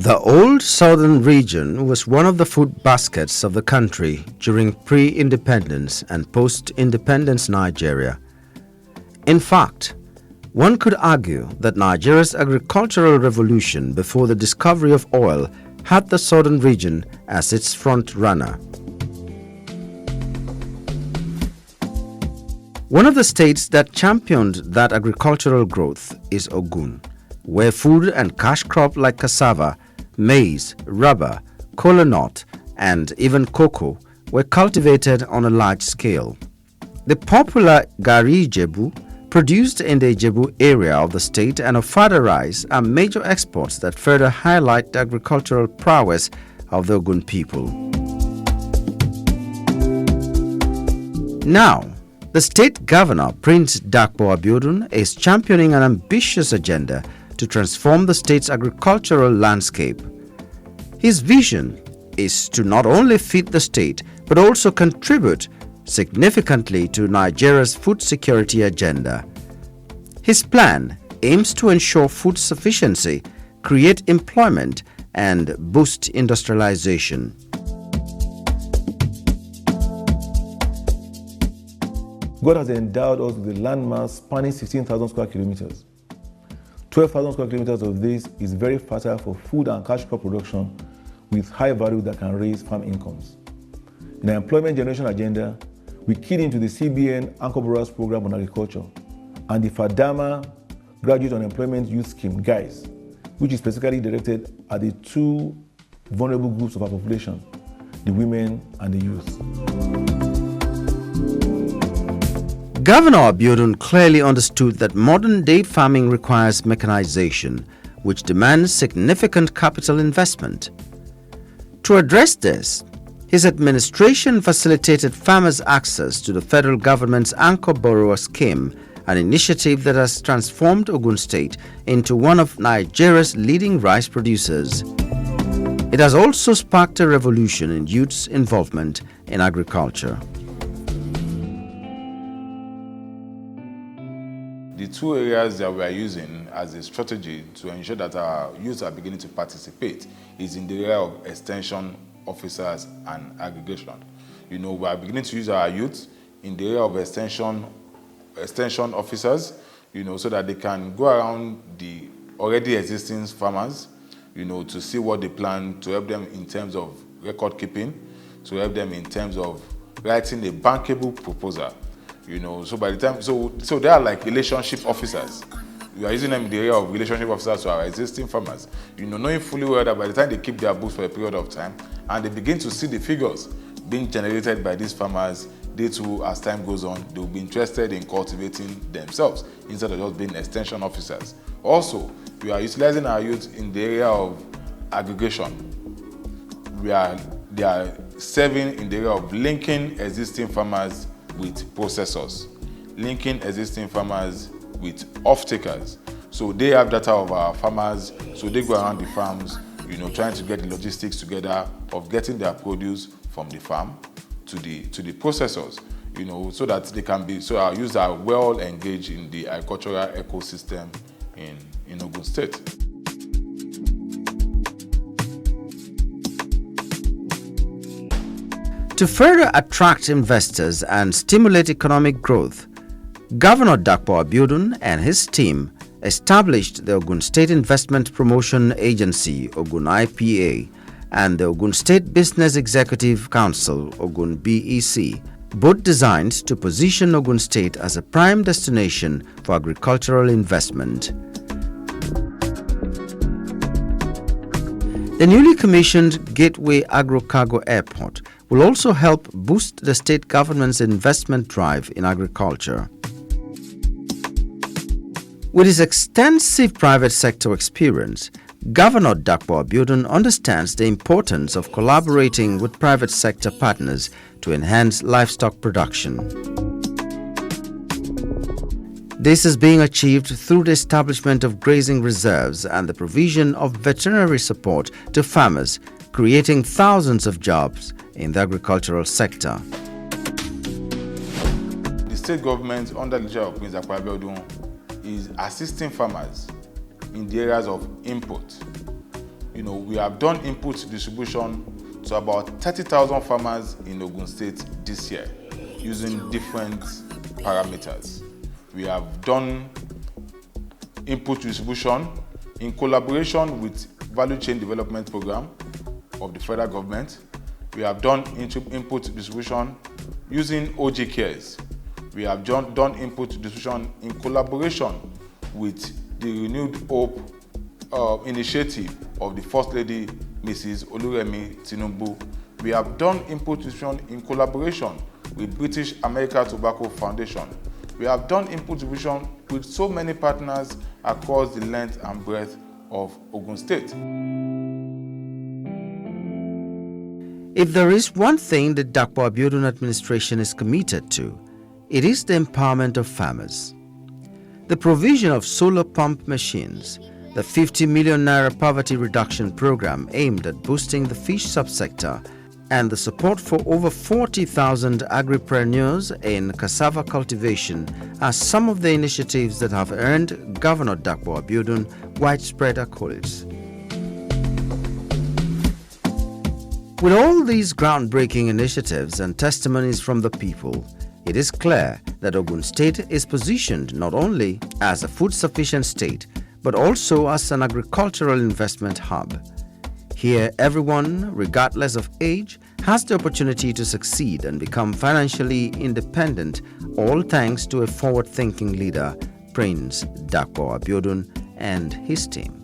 The old southern region was one of the food baskets of the country during pre-independence and post-independence Nigeria. In fact, one could argue that Nigeria's agricultural revolution before the discovery of oil had the southern region as its front runner. One of the states that championed that agricultural growth is Ogun, where food and cash crops like cassava, maize, rubber, kola nut, and even cocoa were cultivated on a large scale. The popular Gari Ijebu, produced in the Ijebu area of the state, and Ofada rice are major exports that further highlight the agricultural prowess of the Ogun people. Now, the state governor, Prince Dapo Abiodun, is championing an ambitious agenda to transform the state's agricultural landscape. His vision is to not only feed the state but also contribute significantly to Nigeria's food security agenda. His plan aims to ensure food sufficiency, create employment, and boost industrialization. God has endowed us with a landmass spanning 16,000 square kilometers. 12,000 square kilometers of this is very fertile for food and cash crop production with high value that can raise farm incomes. In our employment generation agenda, we keyed into the CBN Anchor Borrowers Program on Agriculture and the FADAMA Graduate Unemployment Youth Scheme, GUYS, which is specifically directed at the two vulnerable groups of our population, the women and the youth. Governor Abiodun clearly understood that modern-day farming requires mechanization, which demands significant capital investment. To address this, his administration facilitated farmers' access to the federal government's Anchor Borrower Scheme, an initiative that has transformed Ogun State into one of Nigeria's leading rice producers. It has also sparked a revolution in youth's involvement in agriculture. The two areas that we are using as a strategy to ensure that our youth are beginning to participate is in the area of extension officers and aggregation. We are beginning to use our youth in the area of extension officers, so that they can go around the already existing farmers, to see what they plan, to help them in terms of record keeping, to help them in terms of writing a bankable proposal. So by the time, so they are like relationship officers. We are using them in the area of relationship officers to our existing farmers. Knowing fully well that by the time they keep their books for a period of time and they begin to see the figures being generated by these farmers, they too, as time goes on, they will be interested in cultivating themselves instead of just being extension officers. Also, we are utilizing our youth in the area of aggregation. They are serving in the area of linking existing farmers with processors, linking existing farmers with off-takers. So they have data of our farmers, so they go around the farms, trying to get the logistics together of getting their produce from the farm to the processors, so that they can be, so our youth are well engaged in the agricultural ecosystem in Ogun State. To further attract investors and stimulate economic growth, Governor Dapo Abiodun and his team established the Ogun State Investment Promotion Agency, Ogun IPA, and the Ogun State Business Executive Council, Ogun BEC, both designed to position Ogun State as a prime destination for agricultural investment. The newly commissioned Gateway Agro-Cargo Airport will also help boost the state government's investment drive in agriculture. With his extensive private sector experience, Governor Dapo Abiodun understands the importance of collaborating with private sector partners to enhance livestock production. This is being achieved through the establishment of grazing reserves and the provision of veterinary support to farmers, creating thousands of jobs in the agricultural sector. The state government, under the leadership of Prince Dapo Abiodun, is assisting farmers in the areas of input, We have done input distribution to about 30,000 farmers in Ogun State this year using different parameters. We have done input distribution in collaboration with Value Chain Development Program of the federal government. We have done input distribution using OG Cares. We have done input distribution in collaboration with the Renewed Hope initiative of the First Lady, Mrs. Oluremi Tinubu. We have done input distribution in collaboration with British American Tobacco Foundation. We have done input distribution with so many partners across the length and breadth of Ogun State. If there is one thing the Dapo Abiodun administration is committed to, it is the empowerment of farmers. The provision of solar pump machines, the 50 million naira poverty reduction program aimed at boosting the fish subsector, and the support for over 40,000 agripreneurs in cassava cultivation are some of the initiatives that have earned Governor Dapo Abiodun widespread accolades. With all these groundbreaking initiatives and testimonies from the people, it is clear that Ogun State is positioned not only as a food-sufficient state, but also as an agricultural investment hub. Here, everyone, regardless of age, has the opportunity to succeed and become financially independent, all thanks to a forward-thinking leader, Prince Dapo Abiodun, and his team.